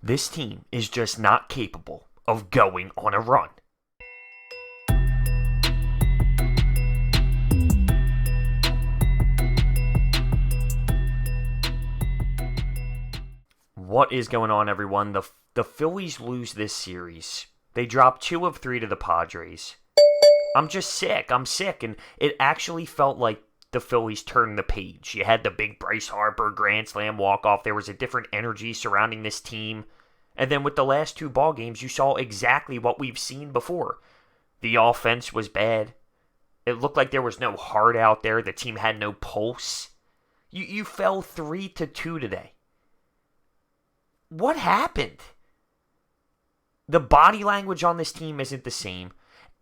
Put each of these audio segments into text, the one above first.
This team is just not capable of going on a run. What is going on, everyone? The Phillies lose this series. They drop 2 of 3 to the Padres. I'm just sick. I'm sick, and it actually felt like the Phillies turned the page. You had the big Bryce Harper grand slam walk-off. There was a different energy surrounding this team. And then with the last 2 ball games, you saw exactly what we've seen before. The offense was bad. It looked like there was no heart out there. The team had no pulse. You fell 3-2 today. What happened? The body language on this team isn't the same.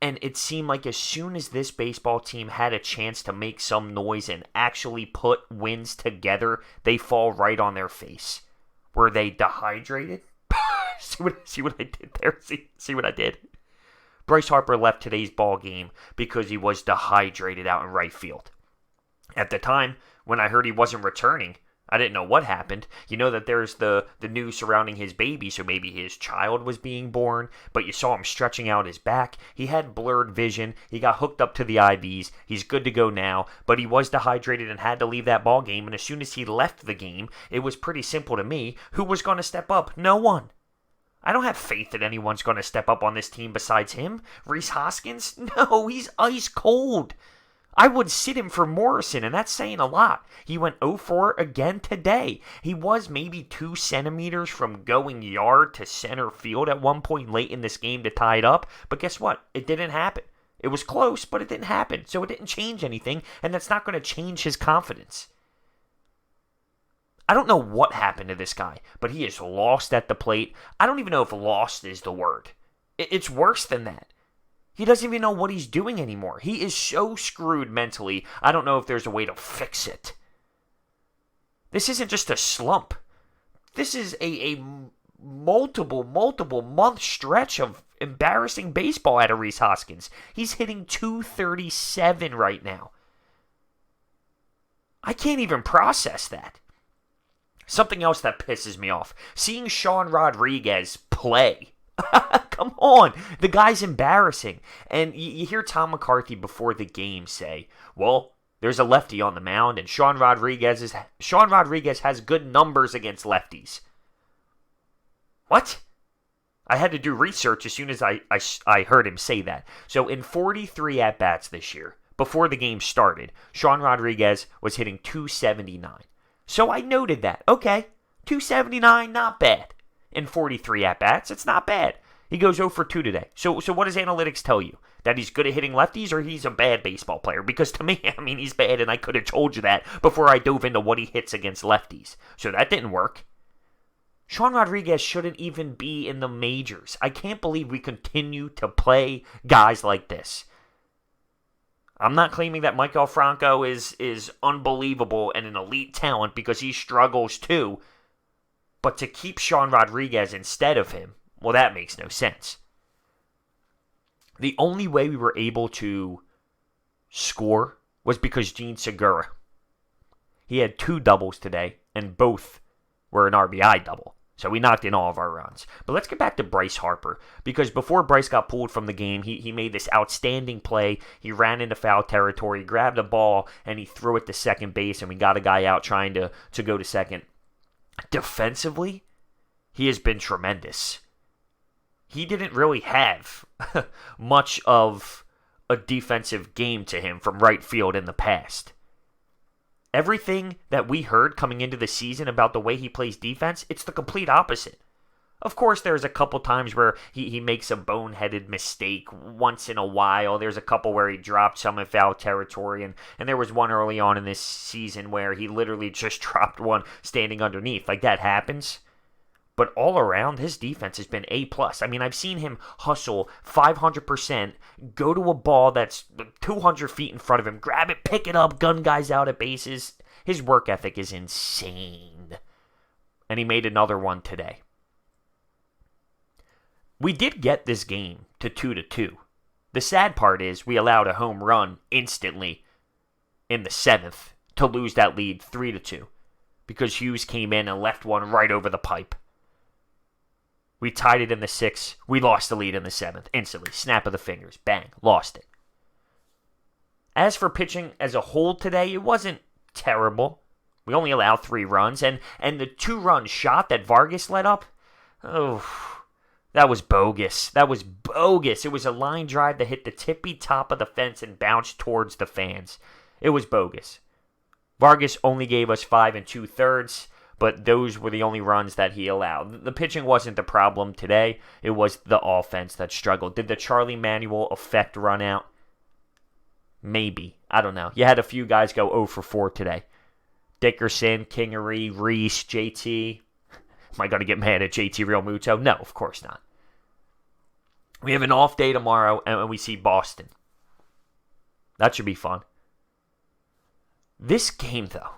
And it seemed like as soon as this baseball team had a chance to make some noise and actually put wins together, they fall right on their face. Were they dehydrated? See what I did there? See what I did? Bryce Harper left today's ball game because he was dehydrated out in right field. At the time, when I heard he wasn't returning, I didn't know what happened. You know that there's the news surrounding his baby, so maybe his child was being born, but you saw him stretching out his back. He had blurred vision. He got hooked up to the IVs. He's good to go now, but he was dehydrated and had to leave that ball game, and as soon as he left the game, it was pretty simple to me. Who was going to step up? No one. I don't have faith that anyone's going to step up on this team besides him. Rhys Hoskins? No, he's ice cold. I would sit him for Morrison, and that's saying a lot. He went 0-4 again today. He was maybe 2 centimeters from going yard to center field at one point late in this game to tie it up. But guess what? It didn't happen. It was close, but it didn't happen. So it didn't change anything, and that's not going to change his confidence. I don't know what happened to this guy, but he is lost at the plate. I don't even know if lost is the word. It's worse than that. He doesn't even know what he's doing anymore. He is so screwed mentally, I don't know if there's a way to fix it. This isn't just a slump. This is a multiple month stretch of embarrassing baseball out of Rhys Hoskins. He's hitting .237 right now. I can't even process that. Something else that pisses me off. Seeing Sean Rodriguez play. Come on. The guy's embarrassing. And you hear Tom McCarthy before the game say, well, there's a lefty on the mound, and Sean Rodriguez has good numbers against lefties. What? I had to do research as soon as I heard him say that. So in 43 at-bats this year, before the game started, Sean Rodriguez was hitting .279. So I noted that. Okay, .279, not bad. In 43 at-bats, it's not bad. He goes 0 for 2 today. So what does analytics tell you? That he's good at hitting lefties or he's a bad baseball player? Because to me, he's bad, and I could have told you that before I dove into what he hits against lefties. So that didn't work. Sean Rodriguez shouldn't even be in the majors. I can't believe we continue to play guys like this. I'm not claiming that Michael Franco is unbelievable and an elite talent because he struggles too. But to keep Sean Rodriguez instead of him, well, that makes no sense. The only way we were able to score was because Gene Segura. He had 2 doubles today, and both were an RBI double. So we knocked in all of our runs. But let's get back to Bryce Harper, because before Bryce got pulled from the game, he made this outstanding play. He ran into foul territory, grabbed a ball, and he threw it to second base, and we got a guy out trying to go to second. Defensively, he has been tremendous. He didn't really have much of a defensive game to him from right field in the past. Everything that we heard coming into the season about the way he plays defense, it's the complete opposite. Of course, there's a couple times where he makes a boneheaded mistake once in a while. There's a couple where he dropped some in foul territory, and there was one early on in this season where he literally just dropped one standing underneath. Like, that happens. But all around, his defense has been A+. I've seen him hustle 500%, go to a ball that's 200 feet in front of him, grab it, pick it up, gun guys out at bases. His work ethic is insane. And he made another one today. We did get this game to 2-2. The sad part is we allowed a home run instantly in the 7th to lose that lead 3-2 because Hughes came in and left one right over the pipe. We tied it in the 6th. We lost the lead in the 7th. Instantly. Snap of the fingers. Bang. Lost it. As for pitching as a whole today, it wasn't terrible. We only allowed 3 runs. And the 2-run shot that Vargas let up, that was bogus. That was bogus. It was a line drive that hit the tippy top of the fence and bounced towards the fans. It was bogus. Vargas only gave us 5 2/3, but those were the only runs that he allowed. The pitching wasn't the problem today. It was the offense that struggled. Did the Charlie Manuel effect run out? Maybe. I don't know. You had a few guys go 0 for 4 today. Dickerson, Kingery, Rhys, JT. Am I going to get mad at JT Realmuto? No, of course not. We have an off day tomorrow, and we see Boston. That should be fun. This game, though,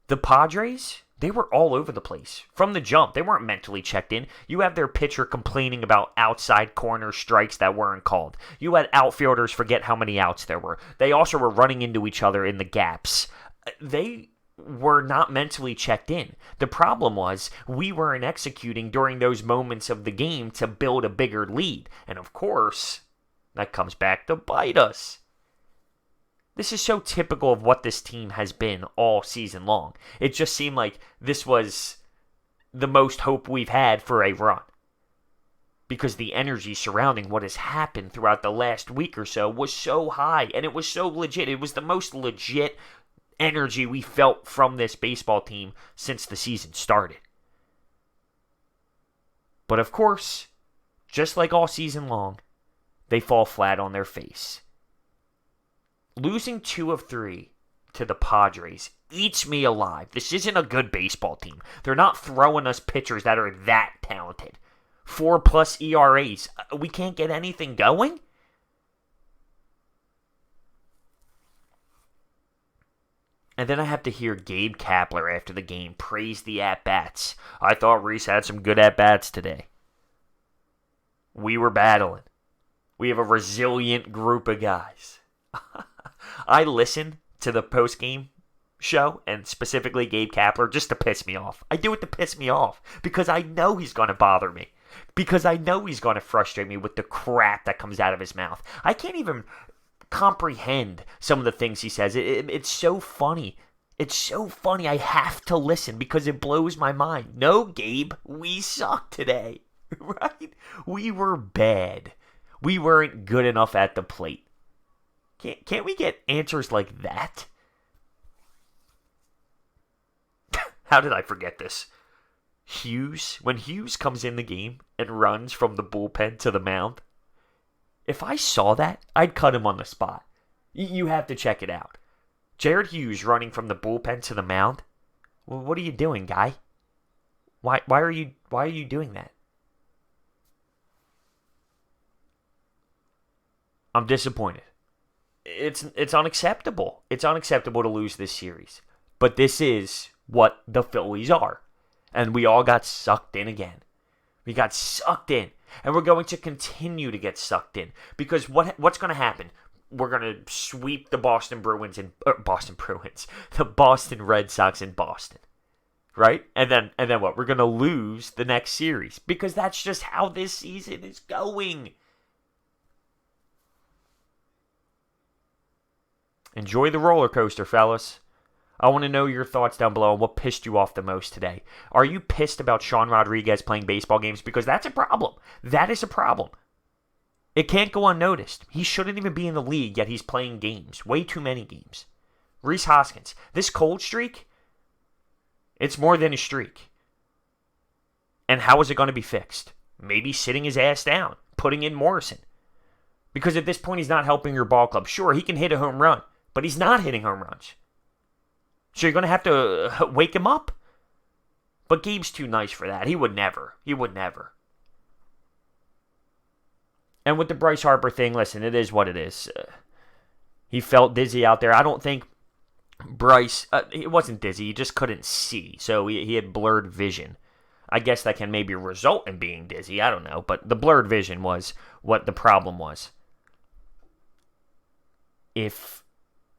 the Padres, they were all over the place. From the jump, they weren't mentally checked in. You have their pitcher complaining about outside corner strikes that weren't called. You had outfielders forget how many outs there were. They also were running into each other in the gaps. They were not mentally checked in. The problem was we weren't executing during those moments of the game to build a bigger lead. And of course, that comes back to bite us. This is so typical of what this team has been all season long. It just seemed like this was the most hope we've had for a run. Because the energy surrounding what has happened throughout the last week or so was so high, and it was so legit. It was the most legit energy we felt from this baseball team since the season started. But of course, just like all season long, they fall flat on their face. Losing 2 of 3 to the Padres eats me alive. This isn't a good baseball team. They're not throwing us pitchers that are that talented. 4+ ERAs. We can't get anything going? And then I have to hear Gabe Kapler after the game praise the at-bats. I thought Rhys had some good at-bats today. We were battling. We have a resilient group of guys. I listen to the postgame show, and specifically Gabe Kapler, just to piss me off. I do it to piss me off, because I know he's going to bother me. Because I know he's going to frustrate me with the crap that comes out of his mouth. I can't even comprehend some of the things he says. It's so funny. It's so funny. I have to listen because it blows my mind. No, Gabe, we suck today. Right? We were bad. We weren't good enough at the plate. Can't we get answers like that? How did I forget this? Hughes, when Hughes comes in the game and runs from the bullpen to the mound, if I saw that, I'd cut him on the spot. You have to check it out. Jared Hughes running from the bullpen to the mound. Well, what are you doing, guy? Why are you doing that? I'm disappointed. It's unacceptable. It's unacceptable to lose this series. But this is what the Phillies are. And we all got sucked in again. We got sucked in. And we're going to continue to get sucked in. Because what's going to happen? We're going to sweep the the Boston Red Sox in Boston. Right? And then what? We're going to lose the next series. Because that's just how this season is going. Enjoy the roller coaster, fellas. I want to know your thoughts down below on what pissed you off the most today. Are you pissed about Sean Rodriguez playing baseball games? Because that's a problem. That is a problem. It can't go unnoticed. He shouldn't even be in the league, yet he's playing games. Way too many games. Rhys Hoskins. This cold streak, it's more than a streak. And how is it going to be fixed? Maybe sitting his ass down. Putting in Morrison. Because at this point, he's not helping your ball club. Sure, he can hit a home run. But he's not hitting home runs. So you're going to have to wake him up? But Gabe's too nice for that. He would never. He would never. And with the Bryce Harper thing, listen, it is what it is. He felt dizzy out there. I don't think Bryce, it wasn't dizzy. He just couldn't see. So he had blurred vision. I guess that can maybe result in being dizzy. I don't know. But the blurred vision was what the problem was. If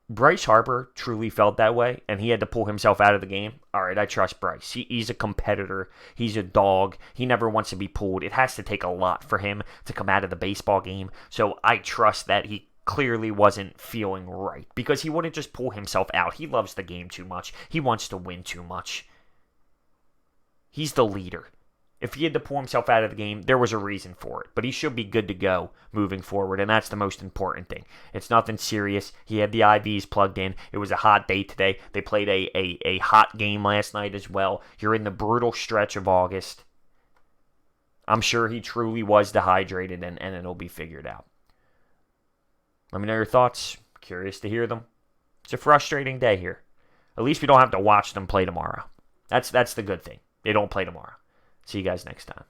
Bryce Harper truly felt that way, and he had to pull himself out of the game. All right, I trust Bryce. He's a competitor. He's a dog. He never wants to be pulled. It has to take a lot for him to come out of the baseball game. So I trust that he clearly wasn't feeling right because he wouldn't just pull himself out. He loves the game too much. He wants to win too much. He's the leader. If he had to pull himself out of the game, there was a reason for it. But he should be good to go moving forward, and that's the most important thing. It's nothing serious. He had the IVs plugged in. It was a hot day today. They played a hot game last night as well. You're in the brutal stretch of August. I'm sure he truly was dehydrated, and it'll be figured out. Let me know your thoughts. Curious to hear them. It's a frustrating day here. At least we don't have to watch them play tomorrow. That's the good thing. They don't play tomorrow. See you guys next time.